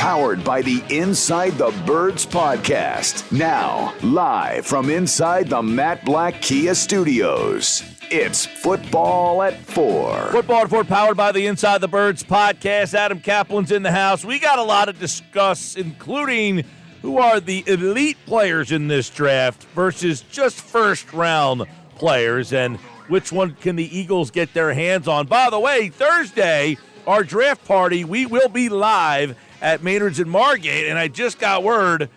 powered by the Inside the Birds podcast. Now, live from inside the Matt Black Kia Studios, it's Football at 4. Football at 4, powered by the Inside the Birds podcast. Adam Caplan's in the house. We got a lot to discuss, including who are the elite players in this draft versus just first-round players, and which one can the Eagles get their hands on. By the way, Thursday, our draft party, we will be live at Maynard's in Margate, and I just got word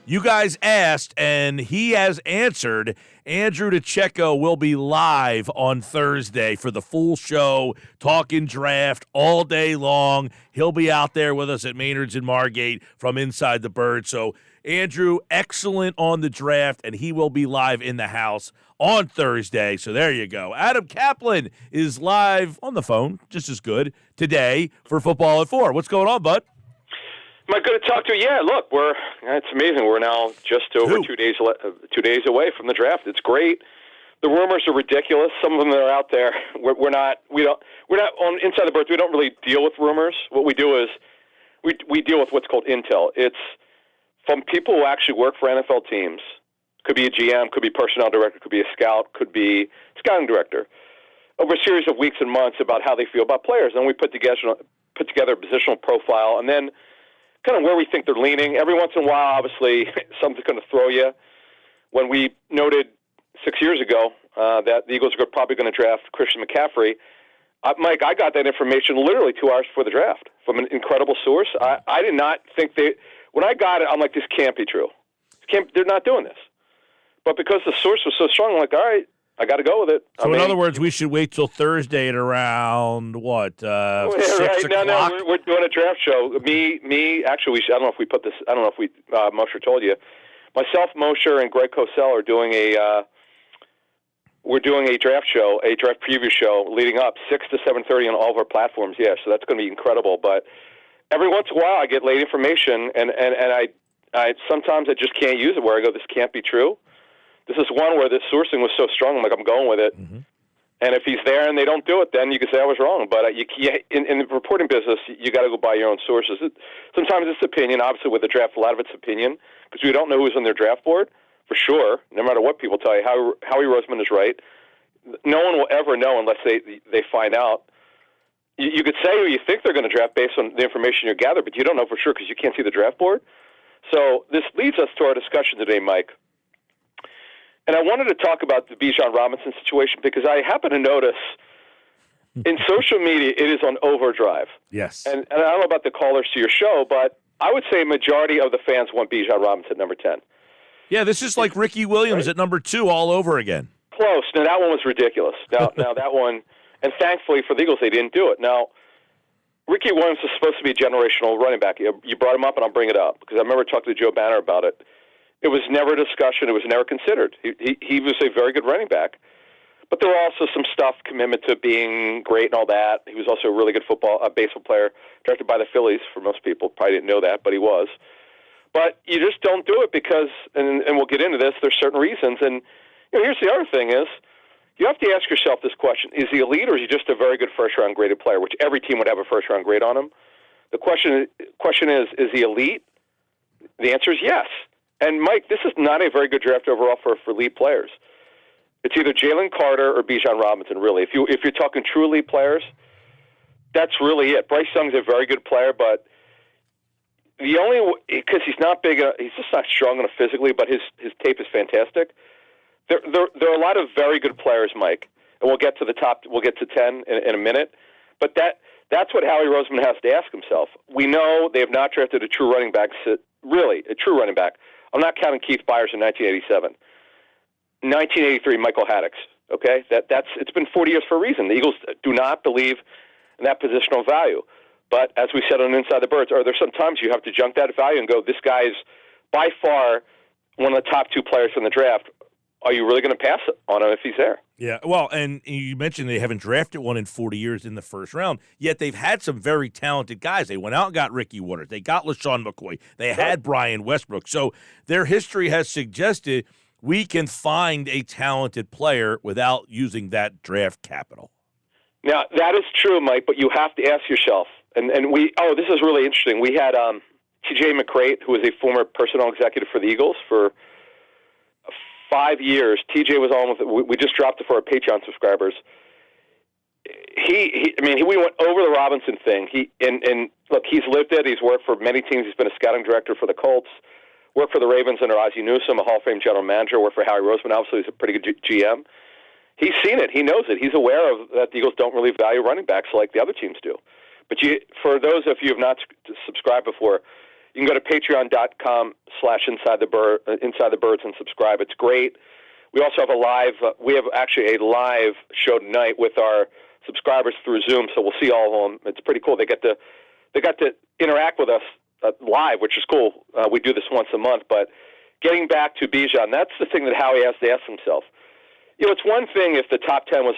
you guys asked, and he has answered. Andrew DeCecco will be live on Thursday for the full show, talking draft all day long. He'll be out there with us at Maynard's in Margate from Inside the Bird. So, Andrew, excellent on the draft, and he will be live in the house on Thursday. So there you go. Adam Caplan is live on the phone, just as good, today for Football at 4. What's going on, bud? Am I good to talk to you? Yeah, look, it's amazing. We're now just over 2 days away from the draft. It's great. The rumors are ridiculous. Some of them that are out there. We're not on Inside the Birds. We don't really deal with rumors. What we do is we deal with what's called intel. It's from people who actually work for NFL teams. Could be a GM, could be personnel director, could be a scout, could be scouting director. Over a series of weeks and months about how they feel about players. And we put together a positional profile, and then kind of where we think they're leaning. Every once in a while, obviously, something's going to throw you. When we noted 6 years ago that the Eagles are probably going to draft Christian McCaffrey, Mike, I got that information literally 2 hours before the draft from an incredible source. I did not think when I got it, I'm like, this can't be true. They're not doing this. But because the source was so strong, I'm like, all right, I got to go with it. So in other words, we should wait till Thursday at around, 6 o'clock? No, we're doing a draft show. Actually, I don't know if we put this, I don't know if Mosher told you. Myself, Mosher, and Greg Cosell are doing we're doing a draft show, a draft preview show leading up 6 to 7:30 on all of our platforms. Yeah, so that's going to be incredible. But every once in a while, I get late information, and I sometimes I just can't use it where I go, this can't be true. This is one where the sourcing was so strong, I'm like, I'm going with it. Mm-hmm. And if he's there and they don't do it, then you can say I was wrong. But in the reporting business, you got to go by your own sources. Sometimes it's opinion. Obviously, with the draft, a lot of it's opinion because we don't know who's on their draft board for sure. No matter what people tell you, Howie Roseman is right. No one will ever know unless they find out. You could say who you think they're going to draft based on the information you gather, but you don't know for sure because you can't see the draft board. So this leads us to our discussion today, Mike. And I wanted to talk about the Bijan Robinson situation because I happen to notice in social media it is on overdrive. Yes. And I don't know about the callers to your show, but I would say a majority of the fans want Bijan Robinson at number 10. Yeah, this is like Ricky Williams at number 2 all over again. Close. Now, that one was ridiculous. Now that one, and thankfully for the Eagles, they didn't do it. Now, Ricky Williams is supposed to be a generational running back. You brought him up, and I'll bring it up because I remember talking to Joe Banner about it. It was never a discussion. It was never considered. He was a very good running back. But there were also some stuff, commitment to being great and all that. He was also a really good baseball player, drafted by the Phillies for most people. Probably didn't know that, but he was. But you just don't do it because, and we'll get into this, there's certain reasons. And here's the other thing is, you have to ask yourself this question. Is he elite or is he just a very good first-round graded player, which every team would have a first-round grade on him? The question is he elite? The answer is yes. And, Mike, this is not a very good draft overall for elite players. It's either Jalen Carter or Bijan Robinson, really. If you're talking true elite players, that's really it. Bryce Young's a very good player, but because he's not big, he's just not strong enough physically, but his tape is fantastic. There are a lot of very good players, Mike, and we'll get to the top. We'll get to 10 in a minute. But that's what Howie Roseman has to ask himself. We know they have not drafted a true running back, really, a true running back. I'm not counting Keith Byers in 1987. 1983, Michael Haddix. Okay, it's been 40 years for a reason. The Eagles do not believe in that positional value. But as we said on Inside the Birds, are there some times you have to junk that value and go, this guy is by far one of the top 2 players in the draft. Are you really going to pass on him if he's there? Yeah, well, and you mentioned they haven't drafted one in 40 years in the first round, yet they've had some very talented guys. They went out and got Ricky Waters. They got LaShawn McCoy. They had Brian Westbrook. So their history has suggested we can find a talented player without using that draft capital. Now, that is true, Mike, but you have to ask yourself, this is really interesting. We had T.J. McCrate, who was a former personnel executive for the Eagles for 5 years. T.J. was almost. We just dropped it for our Patreon subscribers. We went over the Robinson thing. Look, he's lived it. He's worked for many teams. He's been a scouting director for the Colts. Worked for the Ravens under Ozzie Newsome, a Hall of Fame general manager. Worked for Harry Roseman. Obviously, he's a pretty good GM. He's seen it. He knows it. He's aware of that the Eagles don't really value running backs like the other teams do. But for those of you who have not subscribed before, you can go to patreon.com/inside the birds and subscribe. It's great. We also have we have actually a live show tonight with our subscribers through Zoom, so we'll see all of them. It's pretty cool. They got to interact with us live, which is cool. We do this once a month. But getting back to Bijan, that's the thing that Howie has to ask himself. It's one thing if the top 10 was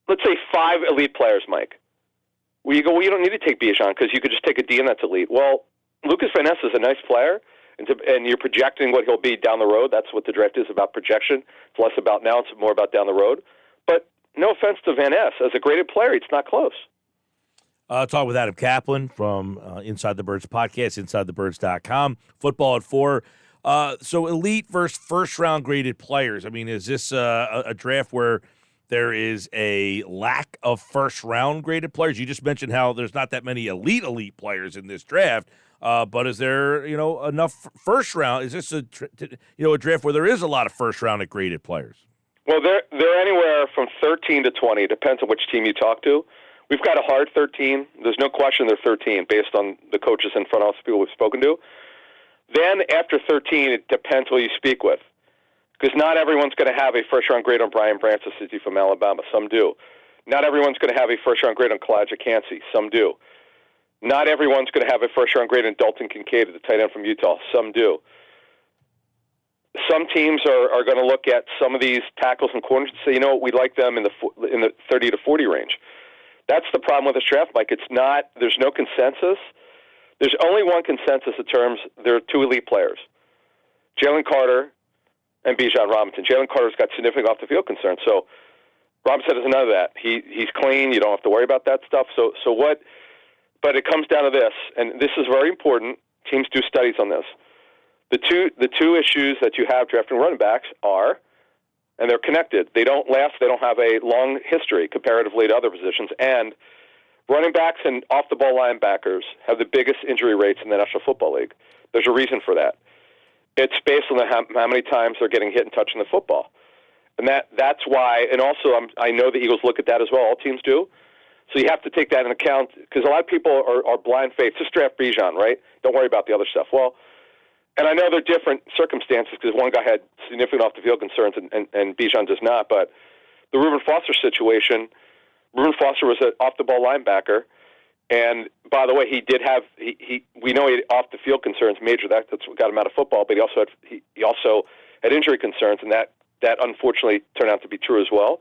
let's say 5 elite players, Mike. Where you go, well, you don't need to take Bijan because you could just take a D and that's elite. Well, Lucas Van Ness is a nice player, and you're projecting what he'll be down the road. That's what the draft is about, projection. It's less about now, it's more about down the road. But no offense to Van Ness. As a graded player, it's not close. Talk with Adam Caplan from Inside the Birds podcast, InsideTheBirds.com. Football at 4. So elite versus first-round graded players. I mean, is this a draft where there is a lack of first-round graded players? You just mentioned how there's not that many elite players in this draft, but is there enough first-round? Is this a draft where there is a lot of first-round graded players? Well, they're anywhere from 13 to 20. It depends on which team you talk to. We've got a hard 13. There's no question they're 13 based on the coaches in front office people we've spoken to. Then after 13, it depends who you speak with. Because not everyone's going to have a first-round grade on Brian Branch from Alabama. Some do. Not everyone's going to have a first-round grade on Kalijah Cansey. Some do. Not everyone's going to have a first-round grade on Dalton Kincaid, the tight end from Utah. Some do. Some teams are going to look at some of these tackles and corners and say, we like them in the 30 to 40 range. That's the problem with this draft, Mike. There's no consensus. There's only one consensus in terms there are 2 elite players, Jalen Carter and Bijan Robinson. Jalen Carter's got significant off-the-field concerns, so Robinson doesn't know that. He's clean. You don't have to worry about that stuff. So what? But it comes down to this, and this is very important. Teams do studies on this. The two issues that you have drafting running backs are, and they're connected. They don't last. They don't have a long history comparatively to other positions. And running backs and off-the-ball linebackers have the biggest injury rates in the National Football League. There's a reason for that. It's based on how many times they're getting hit and touching the football. And that's why, and also I know the Eagles look at that as well. All teams do. So you have to take that into account because a lot of people are blind faith. Just draft Bijan, right? Don't worry about the other stuff. Well, and I know they're different circumstances because one guy had significant off-the-field concerns and Bijan does not. But the Reuben Foster situation, Reuben Foster was an off-the-ball linebacker. And by the way, we know he had off-the-field concerns, major. That's what got him out of football. But he also had injury concerns, and that unfortunately turned out to be true as well.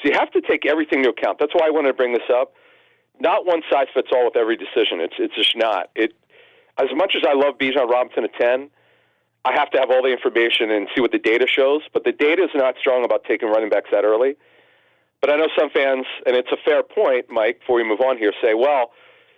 So you have to take everything into account. That's why I wanted to bring this up. Not one size fits all with every decision. It's just not. As much as I love Bijan Robinson at 10, I have to have all the information and see what the data shows. But the data is not strong about taking running backs that early. But I know some fans, and it's a fair point, Mike, before we move on here, say, well,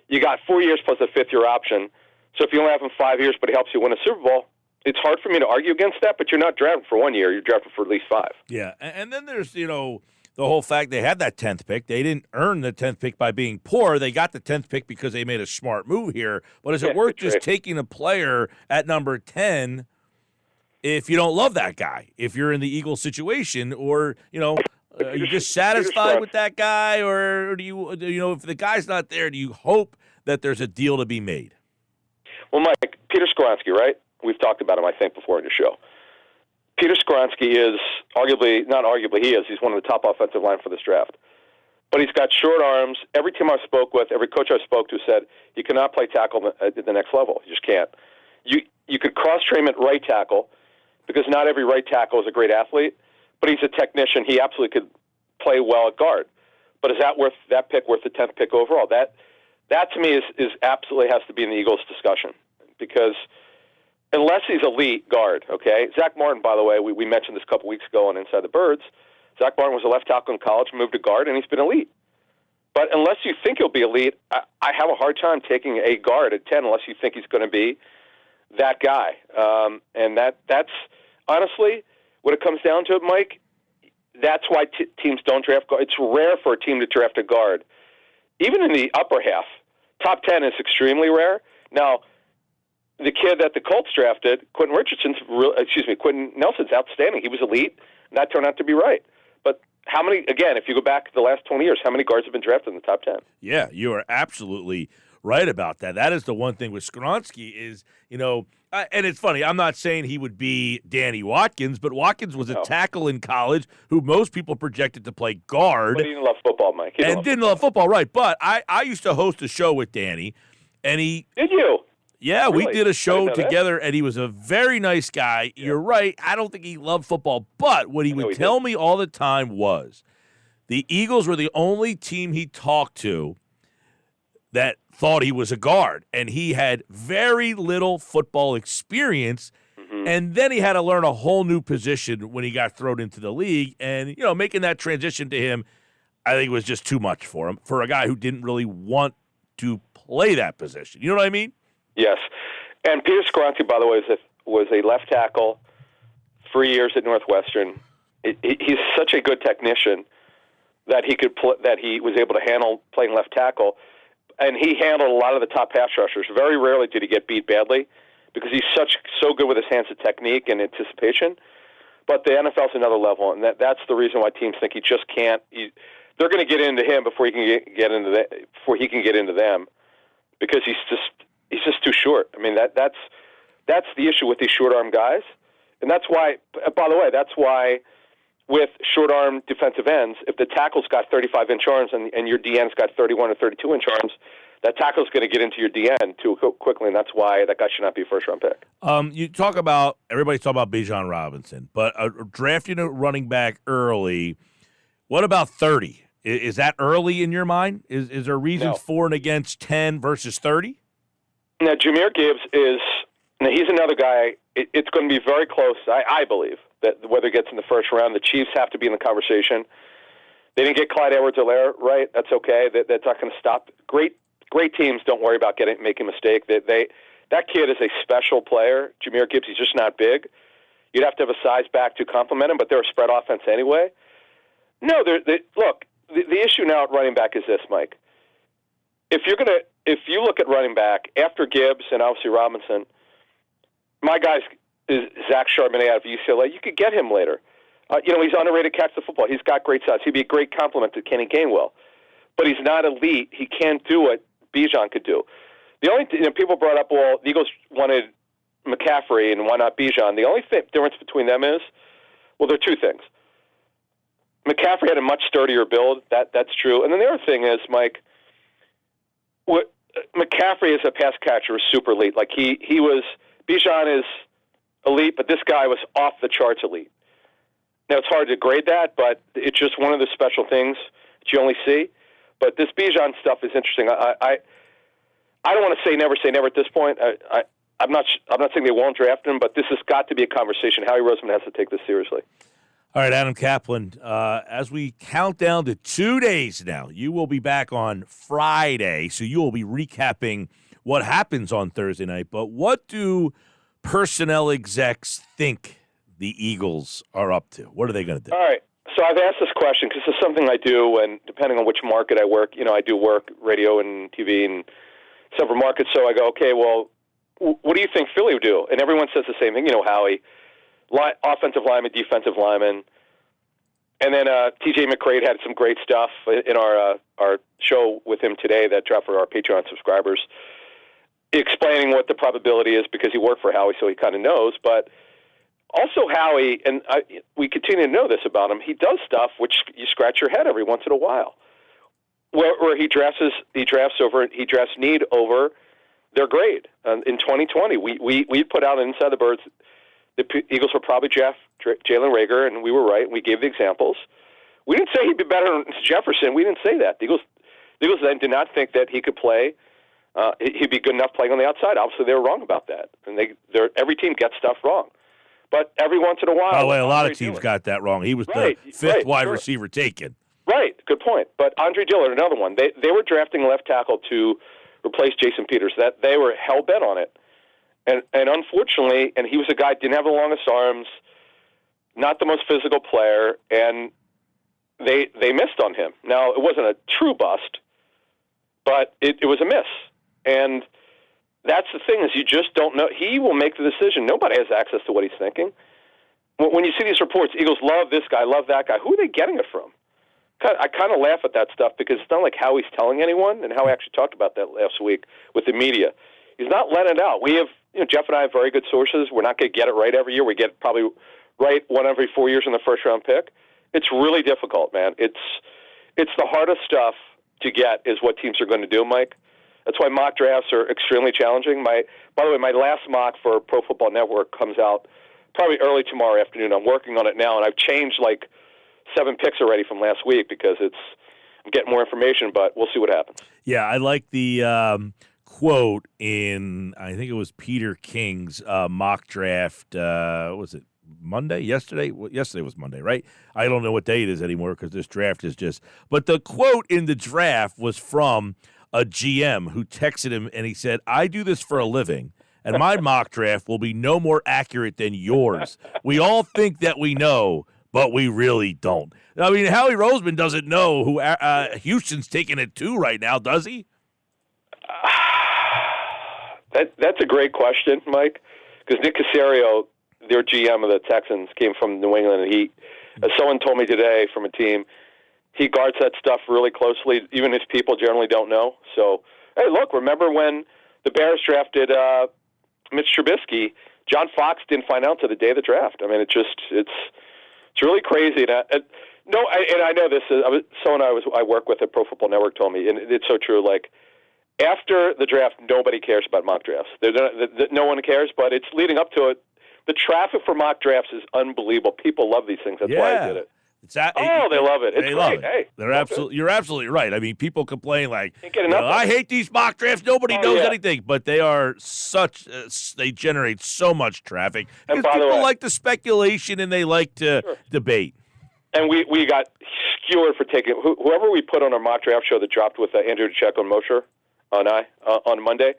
you got 4 years plus a fifth-year option. So if you only have him 5 years but he helps you win a Super Bowl, it's hard for me to argue against that, but you're not drafting for 1 year. You're drafting for at least 5. Yeah, and then there's, the whole fact they had that 10th pick. They didn't earn the 10th pick by being poor. They got the 10th pick because they made a smart move here. But is it worth just taking a player at number 10 if you don't love that guy, if you're in the Eagles situation, or, are you just satisfied with that guy, or do you if the guy's not there, do you hope that there's a deal to be made? Well, Mike, Peter Skoronski, right? We've talked about him, I think, before in your show. Peter Skoronski is he's one of the top offensive line for this draft. But he's got short arms. Every team I spoke with, every coach I spoke to said he cannot play tackle at the next level. You just can't. You could cross-train him at right tackle because not every right tackle is a great athlete, but he's a technician. He absolutely could play well at guard. But is that pick worth the 10th pick overall? That to me is absolutely has to be in the Eagles discussion because unless he's elite guard, okay? Zach Martin, by the way, we mentioned this a couple weeks ago on Inside the Birds. Zach Martin was a left tackle in college, moved to guard, and he's been elite. But unless you think he'll be elite, I have a hard time taking a guard at 10 unless you think he's going to be that guy. And that's honestly, when it comes down to it, Mike, that's why teams don't draft guard. It's rare for a team to draft a guard. Even in the upper half, top 10 is extremely rare. Now, the kid that the Colts drafted, Quentin Nelson's outstanding. He was elite, and that turned out to be right. But how many, again, if you go back the last 20 years, how many guards have been drafted in the top 10? Yeah, you are absolutely right about that. That is the one thing with Skoronski is, and it's funny, I'm not saying he would be Danny Watkins, but Watkins was a tackle in college who most people projected to play guard. But he didn't love football, Mike. Didn't love football, right. But I used to host a show with Danny, and he... Did you? Yeah, really? We did a show together, and he was a very nice guy. Yeah. You're right. I don't think he loved football, but what he would tell me all the time was the Eagles were the only team he talked to that thought he was a guard, and he had very little football experience, and then he had to learn a whole new position when he got thrown into the league, and, making that transition to him, I think it was just too much for him, for a guy who didn't really want to play that position. You know what I mean? Yes. And Peter Skoronski, by the way, was a left tackle, 3 years at Northwestern. He's such a good technician that he was able to handle playing left tackle, and he handled a lot of the top pass rushers. Very rarely did he get beat badly because he's so good with his hands of technique and anticipation. But the NFL's another level, and that's the reason why teams think he just can't. They're going to get into him before he can get into them, because he's just too short. I mean, that's the issue with these short arm guys, and that's why. By the way, that's why with short arm defensive ends, if the tackle's got 35-inch arms and your DN's got 31 or 32-inch arms, that tackle's going to get into your DN too quickly, and that's why that guy should not be a first-round pick. Everybody's talking about Bijan Robinson, but drafting a running back early, what about 30? Is that early in your mind? Is there reasons for and against 10 versus 30? Now, Jahmyr Gibbs he's another guy. It's going to be very close, I believe, that whether it gets in the first round, the Chiefs have to be in the conversation. They didn't get Clyde Edwards-Helaire right. That's okay. That's not going to stop. Great teams don't worry about making a mistake. That kid is a special player. Jahmyr Gibbs, he's just not big. You'd have to have a size back to complement him, but they're a spread offense anyway. No, look, the issue now at running back is this, Mike. If you look at running back after Gibbs and obviously Robinson, my guy is Zach Charbonnet out of UCLA. You could get him later. He's underrated catch the football. He's got great size. He'd be a great complement to Kenny Gainwell. But he's not elite. He can't do what Bijan could do. The only people brought up, well, the Eagles wanted McCaffrey and why not Bijan? The only difference between them is, well, there are two things. McCaffrey had a much sturdier build. That's true. And then the other thing is, Mike, McCaffrey as a pass catcher was super elite. Like Bijan is elite, but this guy was off the charts elite. Now, it's hard to grade that, but it's just one of the special things that you only see. But this Bijan stuff is interesting. I don't want to say never at this point. I'm not saying they won't draft him, but this has got to be a conversation. Howie Roseman has to take this seriously. All right, Adam Caplan, as we count down to 2 days now, you will be back on Friday, so you will be recapping what happens on Thursday night. But what do personnel execs think the Eagles are up to? What are they going to do? All right. So I've asked this question because it's something I do, and depending on which market I work, I do work radio and TV and several markets. So I go, okay, well, what do you think Philly would do? And everyone says the same thing. Howie, offensive lineman, defensive lineman, and then T.J. McCray had some great stuff in our show with him today that dropped for our Patreon subscribers, explaining what the probability is because he worked for Howie, so he kind of knows, but. Also, Howie, and we continue to know this about him, he does stuff which you scratch your head every once in a while, where he drafts need over their grade. In 2020, we put out Inside the Birds, the Eagles were probably Jalen Reagor, and we were right, and we gave the examples. We didn't say he'd be better than Jefferson. We didn't say that. The Eagles then did not think that he could play. He'd be good enough playing on the outside. Obviously, they were wrong about that, and every team gets stuff wrong. But every once in a while... By the way, a lot of teams got that wrong. He was the fifth wide receiver taken. Right, good point. But Andre Dillard, another one. They were drafting left tackle to replace Jason Peters. That they were hell bent on it, and unfortunately, and he was a guy didn't have the longest arms, not the most physical player, and they missed on him. Now it wasn't a true bust, but it was a miss, and that's the thing is you just don't know. He will make the decision. Nobody has access to what he's thinking. When you see these reports, Eagles love this guy, love that guy. Who are they getting it from? I kind of laugh at that stuff because it's not like how he's telling anyone, and how we actually talked about that last week with the media. He's not letting it out. We have, Jeff and I have very good sources. We're not going to get it right every year. We get probably right one every 4 years in the first-round pick. It's really difficult, man. It's the hardest stuff to get is what teams are going to do, Mike. That's why mock drafts are extremely challenging. By the way, my last mock for Pro Football Network comes out probably early tomorrow afternoon. I'm working on it now, and I've changed 7 picks already from last week because I'm getting more information, but we'll see what happens. Yeah, I like the quote in, I think it was Peter King's mock draft. Was it Monday? Yesterday? Yesterday was Monday, right? I don't know what day it is anymore because this draft is just. But the quote in the draft was from a GM who texted him, and he said, "I do this for a living, and my mock draft will be no more accurate than yours. We all think that we know, but we really don't." I mean, Howie Roseman doesn't know who Houston's taking it to right now, does he? That's a great question, Mike, because Nick Caserio, their GM of the Texans, came from New England, and he, as someone told me today from a team, he guards that stuff really closely. Even his people generally don't know. So, hey, look, remember when the Bears drafted Mitch Trubisky? John Fox didn't find out till the day of the draft. I mean, it's really crazy. And I know this. Someone I work with at Pro Football Network told me, and it's so true. After the draft, nobody cares about mock drafts. No one cares, but it's leading up to it. The traffic for mock drafts is unbelievable. People love these things. That's why I did it. They love it. It's great. Hey, you're absolutely right. I mean, people complain I hate these mock drafts. Nobody knows anything, but they are they generate so much traffic. And people like the speculation and they like to debate. And we got skewered for taking whoever we put on our mock draft show that dropped with Andrew Check on Mosher on Monday.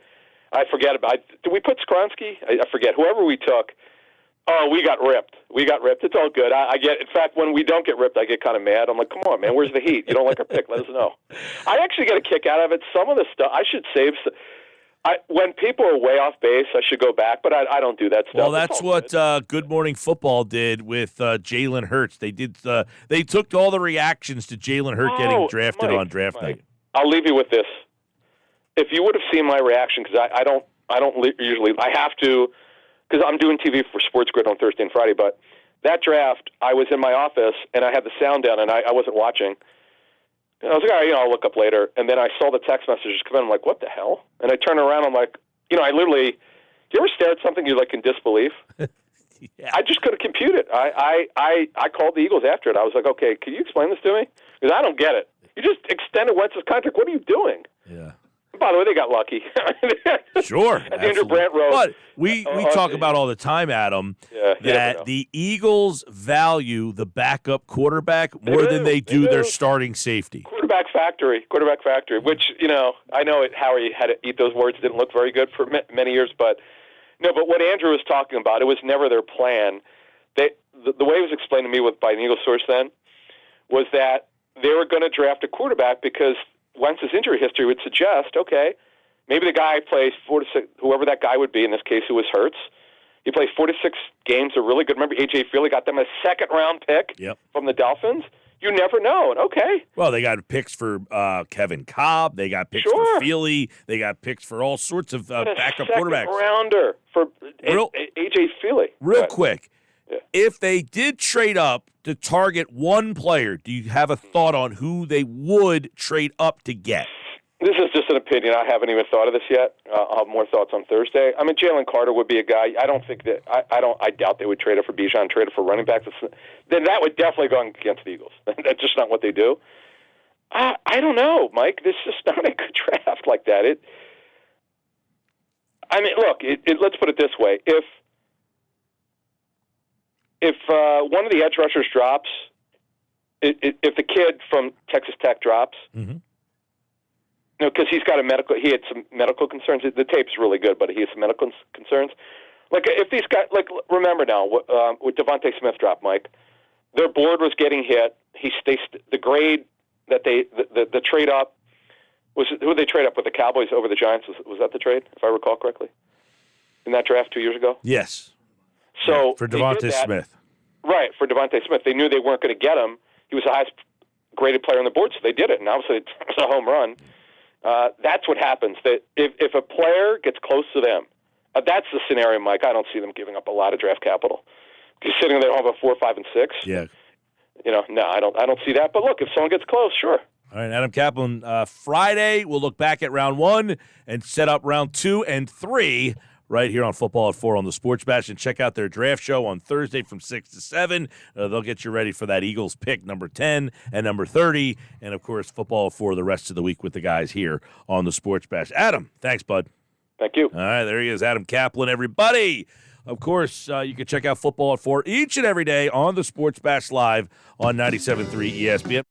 I forget about. Did we put Skronsky? I forget. Whoever we took. Oh, we got ripped. It's all good. I get. In fact, when we don't get ripped, I get kind of mad. I'm like, come on, man, where's the heat? You don't like our pick? Let us know. I actually get a kick out of it. Some of the stuff I should save. When people are way off base, I should go back, but I don't do that stuff. Well, that's what Good Morning Football did with Jalen Hurts. They did. They took all the reactions to Jalen Hurts getting drafted on draft night. I'll leave you with this. If you would have seen my reaction, because I don't usually. I have to. Because I'm doing TV for Sports Grid on Thursday and Friday, but that draft, I was in my office, and I had the sound down, and I wasn't watching. And I was like, all right, I'll look up later. And then I saw the text messages come in. I'm like, what the hell? And I turn around, I'm like, I literally, do you ever stare at something you're in disbelief? Yeah. I just couldn't compute it. I called the Eagles after it. I was like, okay, can you explain this to me? Because I don't get it. You just extended Wentz's contract. What are you doing? Yeah. By the way, they got lucky. Sure. Andrew Brandt wrote. But we talk about all the time, Adam, that the Eagles value the backup quarterback more than they do their starting safety. Quarterback factory, which, I know Howie had to eat those words. Didn't look very good for many years. But what Andrew was talking about, it was never their plan. The way it was explained to me by an Eagles source then was that they were going to draft a quarterback because Wentz's injury history would suggest, okay, maybe the guy plays 4 to 6, whoever that guy would be, in this case it was Hurts. He plays 4 to 6 games, are really good. Remember, A.J. Feely got them a second-round pick from the Dolphins? You never know. And okay. Well, they got picks for Kevin Cobb. They got picks for Feely. They got picks for all sorts of backup quarterbacks. Second-rounder for A.J. Feely. Real quick. Yeah. If they did trade up to target one player, do you have a thought on who they would trade up to get? This is just an opinion. I haven't even thought of this yet. I'll have more thoughts on Thursday. I mean, Jalen Carter would be a guy. I don't think that. I doubt they would trade up for Bijan, trade up for running backs. Then that would definitely go against the Eagles. That's just not what they do. I don't know, Mike. This is not a good draft like that. Look. Let's put it this way: if one of the edge rushers drops, if the kid from Texas Tech drops, because he's got he had some medical concerns. The tape's really good, but he has some medical concerns. Like if these guys, remember now, with Devontae Smith dropped, Mike, their board was getting hit. The grade that the trade up was who they trade up with the Cowboys over the Giants. Was that the trade, if I recall correctly, in that draft 2 years ago? Yes. So for Devontae Smith, right? For Devontae Smith, they knew they weren't going to get him. He was the highest graded player on the board, so they did it, and obviously it's a home run. That's what happens. That if a player gets close to them, that's the scenario, Mike. I don't see them giving up a lot of draft capital. Because sitting there over 4, 5, and 6. Yeah. No, I don't see that. But look, if someone gets close, sure. All right, Adam Caplan. Friday, we'll look back at round 1 and set up round 2 and 3 right here on Football at 4 on the Sports Bash. And check out their draft show on Thursday from 6 to 7. They'll get you ready for that Eagles pick, number 10 and number 30. And, of course, Football at 4 the rest of the week with the guys here on the Sports Bash. Adam, thanks, bud. Thank you. All right, there he is, Adam Caplan, everybody. Of course, you can check out Football at 4 each and every day on the Sports Bash Live on 97.3 ESPN.